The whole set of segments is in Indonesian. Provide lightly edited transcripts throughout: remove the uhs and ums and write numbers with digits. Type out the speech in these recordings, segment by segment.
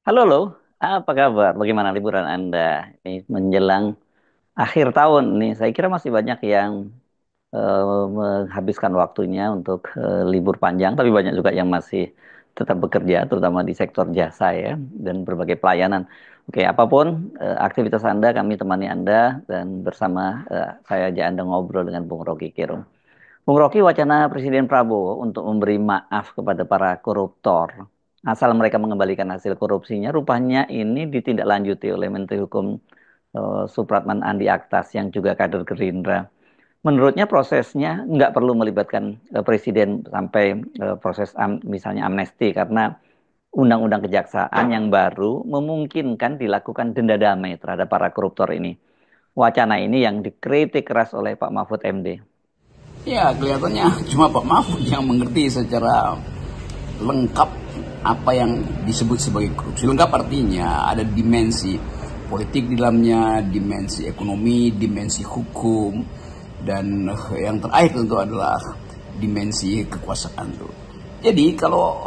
Halo, halo. Apa kabar? Bagaimana liburan Anda? Ini menjelang akhir tahun nih. Saya kira masih banyak yang menghabiskan waktunya untuk libur panjang, tapi banyak juga yang masih tetap bekerja, terutama di sektor jasa ya, dan berbagai pelayanan. Oke, apapun aktivitas Anda, kami temani Anda, dan bersama saya ajak Anda ngobrol dengan Bung Rocky Gerung. Bung Rocky, wacana Presiden Prabowo untuk memberi maaf kepada para koruptor, asal mereka mengembalikan hasil korupsinya, rupanya ini ditindaklanjuti oleh Menteri Hukum Supratman Andi Aktas yang juga kader Gerindra. Menurutnya prosesnya nggak perlu melibatkan Presiden sampai proses misalnya amnesti karena Undang-Undang Kejaksaan yang baru memungkinkan dilakukan denda damai terhadap para koruptor ini. Wacana ini yang dikritik keras oleh Pak Mahfud MD. Ya, kelihatannya cuma Pak Mahfud yang mengerti secara lengkap apa yang disebut sebagai korupsi. Lengkap artinya ada dimensi politik di dalamnya, dimensi ekonomi, dimensi hukum, dan yang terakhir tentu adalah dimensi kekuasaan tuh. Jadi kalau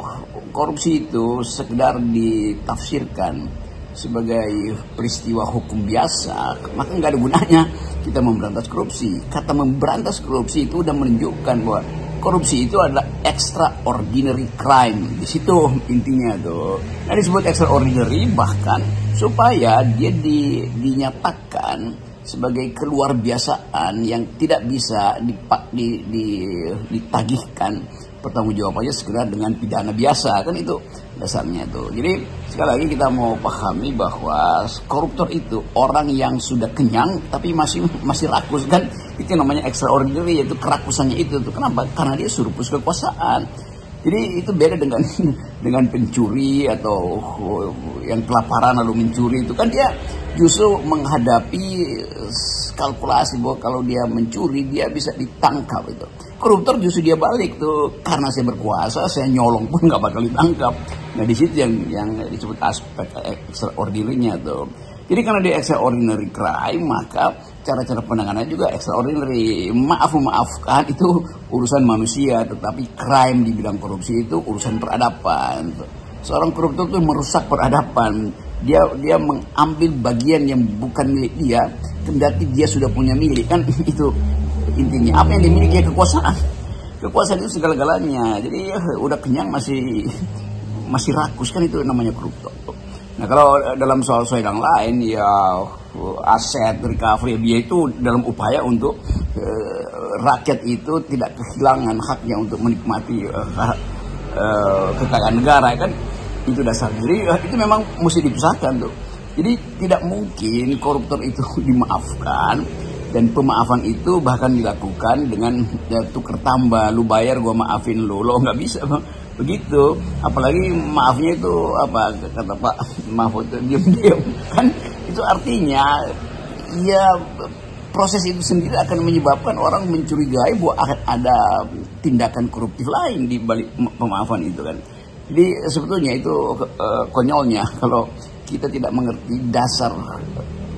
korupsi itu sekedar ditafsirkan sebagai peristiwa hukum biasa, maka nggak ada gunanya kita memberantas korupsi. Kata memberantas korupsi itu udah menunjukkan bahwa korupsi itu adalah extraordinary crime. Di situ intinya tuh. Nah, disebut extraordinary bahkan supaya dia dinyatakan sebagai keluar biasaan yang tidak bisa ditagihkan pertanggungjawabannya segera dengan pidana biasa, kan itu dasarnya itu. Jadi sekali lagi kita mau pahami bahwa koruptor itu orang yang sudah kenyang tapi masih rakus, kan itu namanya extraordinary, yaitu kerakusannya itu tuh. Kenapa? Karena dia surplus kekuasaan. Jadi itu beda dengan dengan pencuri atau yang kelaparan lalu mencuri, itu kan dia justru menghadapi kalkulasi bahwa kalau dia mencuri dia bisa ditangkap itu. Koruptor justru dia balik tuh, karena saya berkuasa saya nyolong pun nggak bakal ditangkap. Nah di situ yang disebut aspek extraordinary-nya tuh. Jadi karena dia extraordinary crime, maka cara-cara penanganannya juga extraordinary. Memaafkan itu urusan manusia, tetapi crime di bidang korupsi itu urusan peradaban. Seorang koruptor itu merusak peradaban. Dia mengambil bagian yang bukan milik dia, kendati dia sudah punya milik, kan itu intinya. Apa yang dimiliki? Kekuasaan. Kekuasaan itu segala-galanya. Jadi udah kenyang masih rakus, kan itu namanya koruptor. Nah kalau dalam soal-soal yang lain ya aset recovery, dia itu dalam upaya untuk rakyat itu tidak kehilangan haknya untuk menikmati kekayaan negara, kan itu dasarnya. Jadi itu memang mesti dipisahkan tuh. Jadi tidak mungkin koruptor itu dimaafkan, dan pemaafan itu bahkan dilakukan dengan tuker tambah, lu bayar gua maafin lu, lo nggak bisa bang begitu. Apalagi maafnya itu apa kata Pak Mahfud, diam-diam, kan itu artinya ya proses itu sendiri akan menyebabkan orang mencurigai bahwa akan ada tindakan koruptif lain di balik pemaafan itu, kan. Jadi sebetulnya itu konyolnya kalau kita tidak mengerti dasar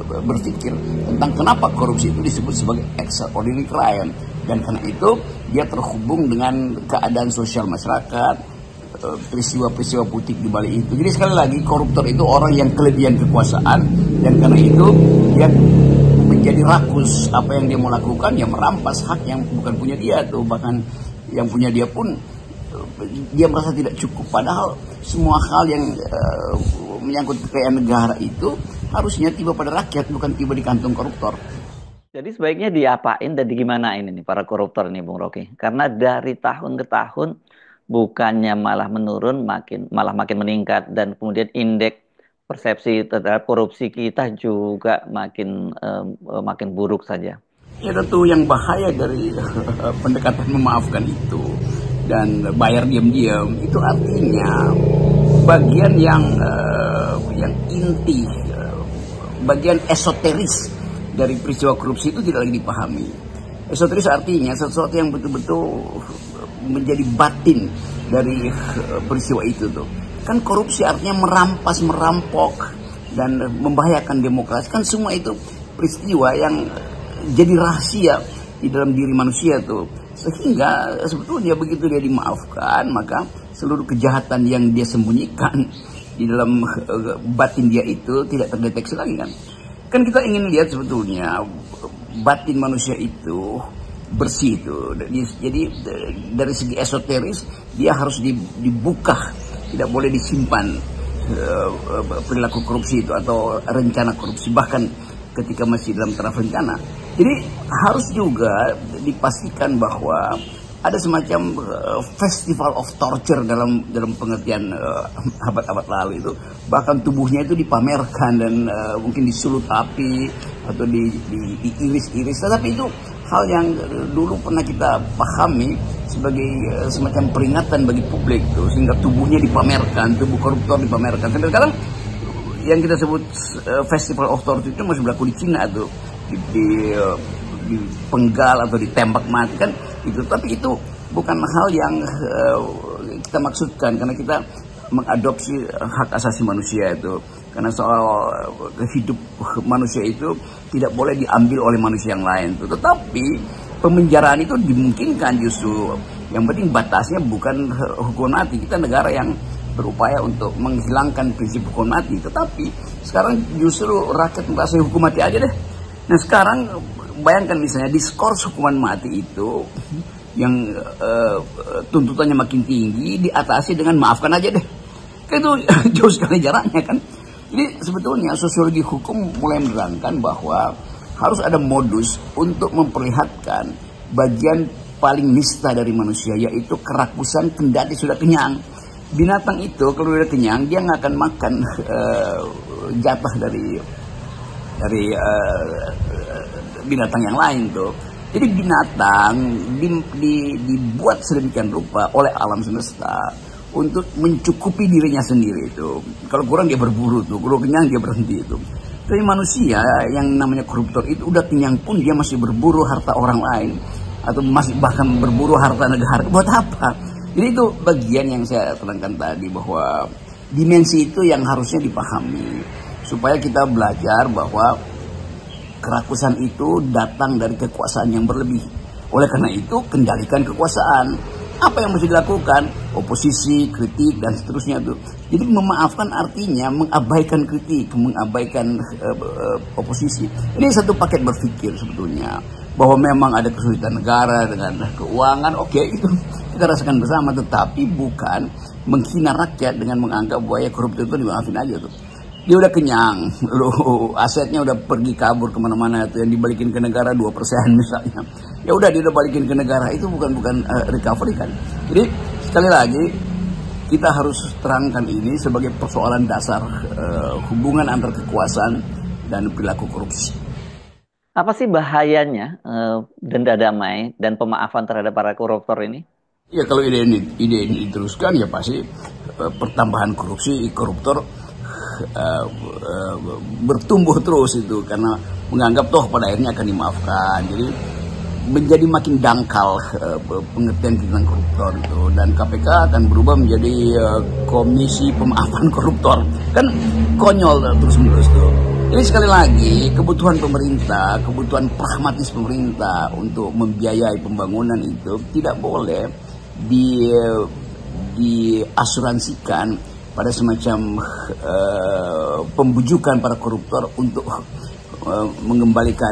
berpikir tentang kenapa korupsi itu disebut sebagai extraordinary crime, dan karena itu dia terhubung dengan keadaan sosial masyarakat, peristiwa-peristiwa politik di balik itu. Jadi sekali lagi koruptor itu orang yang kelebihan kekuasaan, dan karena itu dia menjadi rakus. Apa yang dia mau lakukan ya merampas hak yang bukan punya dia tuh, bahkan yang punya dia pun dia merasa tidak cukup. Padahal semua hal yang menyangkut kekayaan negara itu harusnya tiba pada rakyat, bukan tiba di kantong koruptor. Jadi sebaiknya diapain dan digimanain ini para koruptor ini, Bung Rocky? Karena dari tahun ke tahun bukannya malah menurun, malah makin meningkat, dan kemudian indeks persepsi terhadap korupsi kita juga makin buruk saja. Ya tentu yang bahaya dari pendekatan memaafkan itu dan bayar diam-diam itu artinya bagian yang inti, bagian esoteris dari peristiwa korupsi itu tidak lagi dipahami. Esoteris artinya sesuatu yang betul-betul menjadi batin dari peristiwa itu tuh. Kan korupsi artinya merampas, merampok, dan membahayakan demokrasi. Kan semua itu peristiwa yang jadi rahasia di dalam diri manusia tuh. Sehingga sebetulnya begitu dia dimaafkan, maka seluruh kejahatan yang dia sembunyikan di dalam batin dia itu tidak terdeteksi lagi kan. Kan kita ingin lihat sebetulnya batin manusia itu bersih itu. Jadi dari segi esoteris dia harus dibuka, tidak boleh disimpan perilaku korupsi itu atau rencana korupsi bahkan ketika masih dalam taraf rencana. Jadi harus juga dipastikan bahwa ada semacam festival of torture dalam pengertian abad-abad lalu itu. Bahkan tubuhnya itu dipamerkan dan mungkin disulut api atau diiris-iris. Tetapi itu hal yang dulu pernah kita pahami sebagai semacam peringatan bagi publik tuh, sehingga tubuhnya dipamerkan, tubuh koruptor dipamerkan. Sampai sekarang yang kita sebut festival of torture itu masih berlaku di Cina tuh, dipenggal atau ditembak mati kan itu. Tapi itu bukan hal yang kita maksudkan, karena kita mengadopsi hak asasi manusia itu. Karena soal hidup manusia itu tidak boleh diambil oleh manusia yang lain tuh. Tetapi pemenjaraan itu dimungkinkan justru. Yang penting batasnya bukan hukuman mati. Kita negara yang berupaya untuk menghilangkan prinsip hukuman mati. Tetapi sekarang justru rakyat merasa hukuman mati aja deh. Nah sekarang bayangkan misalnya diskors hukuman mati itu yang tuntutannya makin tinggi diatasi dengan maafkan aja deh. Itu jauh sekali jaraknya kan. Jadi sebetulnya sosiologi hukum mulai menerangkan bahwa harus ada modus untuk memperlihatkan bagian paling nista dari manusia, yaitu kerakusan kendati sudah kenyang. Binatang itu kalau sudah kenyang dia nggak akan makan jatah dari binatang yang lain tuh. Jadi binatang dibuat sedemikian rupa oleh alam semesta untuk mencukupi dirinya sendiri itu. Kalau kurang dia berburu tuh, kalau kenyang dia berhenti itu. Tapi manusia yang namanya koruptor itu udah kenyang pun dia masih berburu harta orang lain atau masih bahkan berburu harta negara. Buat apa? Jadi itu bagian yang saya terangkan tadi, bahwa dimensi itu yang harusnya dipahami supaya kita belajar bahwa kerakusan itu datang dari kekuasaan yang berlebih. Oleh karena itu kendalikan kekuasaan. Apa yang mesti dilakukan? Oposisi, kritik, dan seterusnya tuh. Jadi memaafkan artinya mengabaikan kritik, mengabaikan oposisi. Ini satu paket berpikir sebetulnya. Bahwa memang ada kesulitan negara dengan keuangan, oke, itu kita rasakan bersama. Tetapi bukan menghina rakyat dengan menganggap bahwa ya koruptor itu dimaafin aja tuh. Dia udah kenyang, loh, asetnya udah pergi kabur kemana-mana tuh, yang dibalikin ke negara 2% misalnya. Ya udah dia udah balikin ke negara, itu bukan recovery kan. Jadi sekali lagi kita harus terangkan ini sebagai persoalan dasar hubungan antar kekuasaan dan perilaku korupsi. Apa sih bahayanya denda damai dan pemaafan terhadap para koruptor ini? Ya kalau ide ini diteruskan ya pasti pertambahan koruptor bertumbuh terus itu, karena menganggap toh pada akhirnya akan dimaafkan. Jadi menjadi makin dangkal pengertian tentang koruptor itu, dan KPK akan berubah menjadi komisi pemaafan koruptor. Kan konyol terus menerus tuh. Ini sekali lagi kebutuhan pemerintah, kebutuhan pragmatis pemerintah untuk membiayai pembangunan itu tidak boleh diasuransikan pada semacam pembujukan para koruptor untuk mengembalikan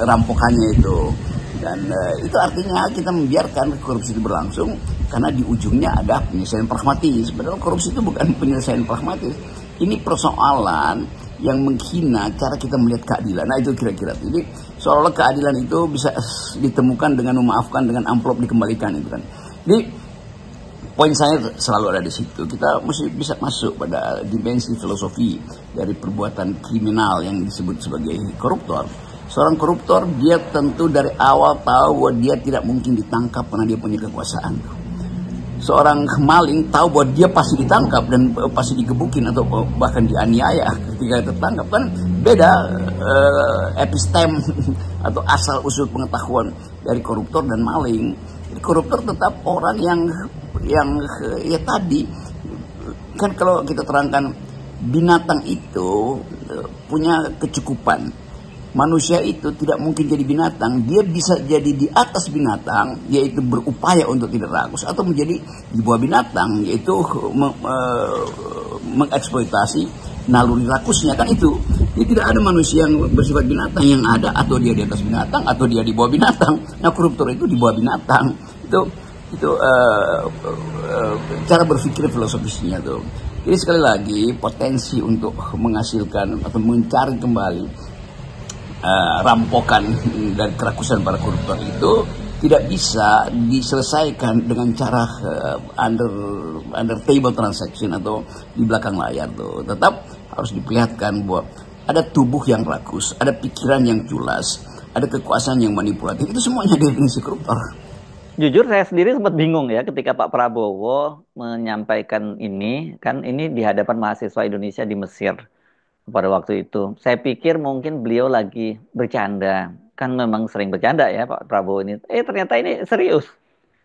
rampokannya itu. Dan itu artinya kita membiarkan korupsi itu berlangsung karena di ujungnya ada penyelesaian pragmatis. Padahal korupsi itu bukan penyelesaian pragmatis. Ini persoalan yang menghina cara kita melihat keadilan. Nah itu kira-kira. Jadi seolah-olah keadilan itu bisa ditemukan dengan memaafkan, dengan amplop dikembalikan itu kan. Jadi poin saya selalu ada di situ. Kita mesti bisa masuk pada dimensi filosofi dari perbuatan kriminal yang disebut sebagai koruptor. Seorang koruptor dia tentu dari awal tahu bahwa dia tidak mungkin ditangkap karena dia punya kekuasaan. Seorang maling tahu bahwa dia pasti ditangkap dan pasti digebukin atau bahkan dianiaya ketika tertangkap. Kan beda epistem atau asal usul pengetahuan dari koruptor dan maling. Jadi koruptor tetap orang yang ya tadi kan kalau kita terangkan binatang itu punya kecukupan. Manusia itu tidak mungkin jadi binatang, dia bisa jadi di atas binatang, yaitu berupaya untuk tidak rakus, atau menjadi di bawah binatang, yaitu mengeksploitasi naluri rakusnya, kan itu. Jadi tidak ada manusia yang bersifat binatang, yang ada atau dia di atas binatang atau dia di bawah binatang. Nah, koruptor itu di bawah binatang. Itu cara berpikir filosofisnya tuh. Jadi sekali lagi potensi untuk menghasilkan atau mencari kembali rampokan dan kerakusan para koruptor itu tidak bisa diselesaikan dengan cara under table transaction atau di belakang layar tuh. Tetap harus diperlihatkan bahwa ada tubuh yang rakus, ada pikiran yang culas, ada kekuasaan yang manipulatif. Itu semuanya definisi koruptor. Jujur saya sendiri sempat bingung ya ketika Pak Prabowo menyampaikan ini, kan ini di hadapan mahasiswa Indonesia di Mesir pada waktu itu. Saya pikir mungkin beliau lagi bercanda. Kan memang sering bercanda ya Pak Prabowo ini. Ternyata ini serius.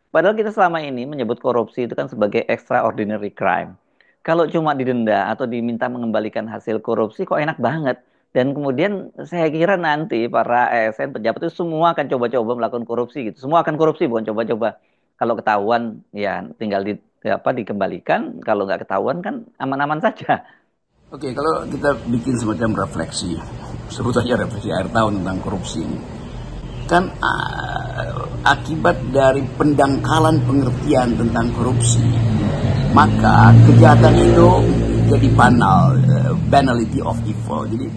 Padahal kita selama ini menyebut korupsi itu kan sebagai extraordinary crime. Kalau cuma didenda atau diminta mengembalikan hasil korupsi kok enak banget. Dan kemudian saya kira nanti para ASN pejabat itu semua akan coba-coba melakukan korupsi gitu. Semua akan korupsi bukan coba-coba. Kalau ketahuan ya tinggal dikembalikan. Kalau nggak ketahuan kan aman-aman saja. Oke, kalau kita bikin semacam refleksi, sebut saja refleksi akhir tahun tentang korupsi ini, kan akibat dari pendangkalan pengertian tentang korupsi, maka kejahatan itu jadi banal, banality of evil. Jadi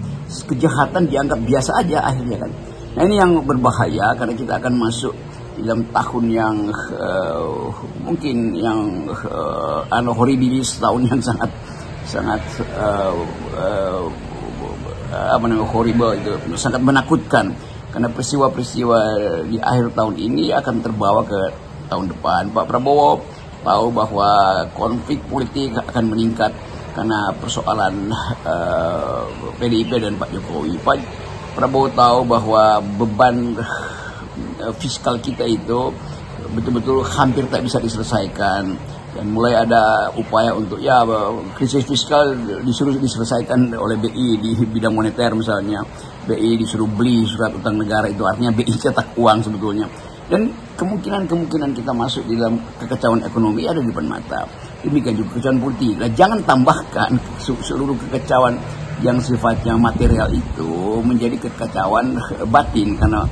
kejahatan dianggap biasa aja akhirnya kan. Nah, ini yang berbahaya karena kita akan masuk dalam tahun yang mungkin yang horribilis, tahun yang sangat horrible, itu sangat menakutkan karena peristiwa-peristiwa di akhir tahun ini akan terbawa ke tahun depan. Pak Prabowo tahu bahwa konflik politik akan meningkat karena persoalan PDIP dan Pak Jokowi. Pak Prabowo tahu bahwa beban fiskal kita itu betul-betul hampir tak bisa diselesaikan. Dan mulai ada upaya untuk krisis fiskal disuruh diselesaikan oleh BI di bidang moneter misalnya. BI disuruh beli surat utang negara, itu artinya BI cetak uang sebetulnya. Dan kemungkinan kita masuk di dalam kekacauan ekonomi ada di depan mata. Demikian juga kekacauan politik. Nah, jangan tambahkan seluruh kekacauan yang sifatnya material itu menjadi kekacauan batin karena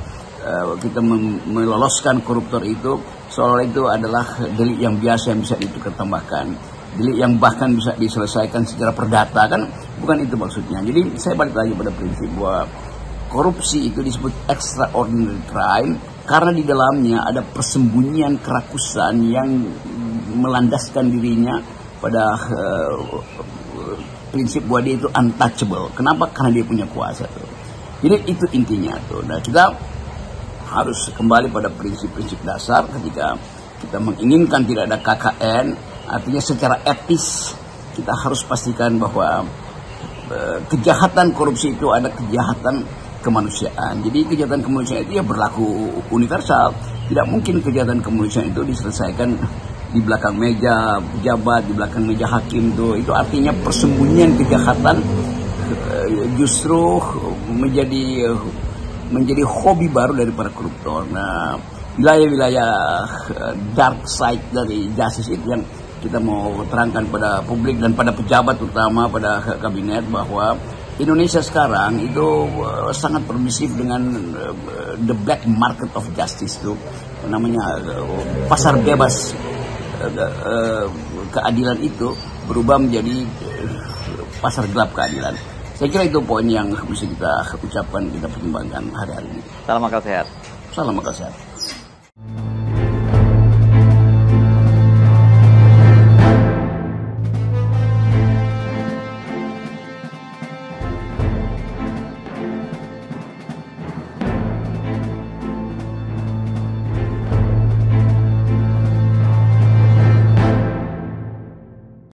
kita meloloskan koruptor itu seolah itu adalah delik yang biasa yang bisa ditukar tambahkan, delik yang bahkan bisa diselesaikan secara perdata, kan bukan itu maksudnya. Jadi saya balik lagi pada prinsip bahwa korupsi itu disebut extraordinary crime karena di dalamnya ada persembunyian kerakusan yang melandaskan dirinya pada prinsip bahwa dia itu untouchable. Kenapa? Karena dia punya kuasa tuh. Jadi itu intinya tuh. Nah, kita harus kembali pada prinsip-prinsip dasar ketika kita menginginkan tidak ada KKN, artinya secara etis kita harus pastikan bahwa kejahatan korupsi itu ada kejahatan kemanusiaan. Jadi kejahatan kemanusiaan itu ya berlaku universal. Tidak mungkin kejahatan kemanusiaan itu diselesaikan di belakang meja pejabat, di belakang meja hakim tuh. Itu artinya persembunyian kejahatan justru menjadi hobi baru dari para koruptor. Nah, wilayah-wilayah dark side dari justice itu yang kita mau terangkan pada publik dan pada pejabat, terutama pada kabinet, bahwa Indonesia sekarang itu sangat permisif dengan the black market of justice itu, namanya pasar bebas keadilan itu berubah menjadi pasar gelap keadilan. Saya kira itu poin yang mesti kita ucapkan, kita pertimbangkan hari-hari ini. Salam akal sehat. Salam akal sehat.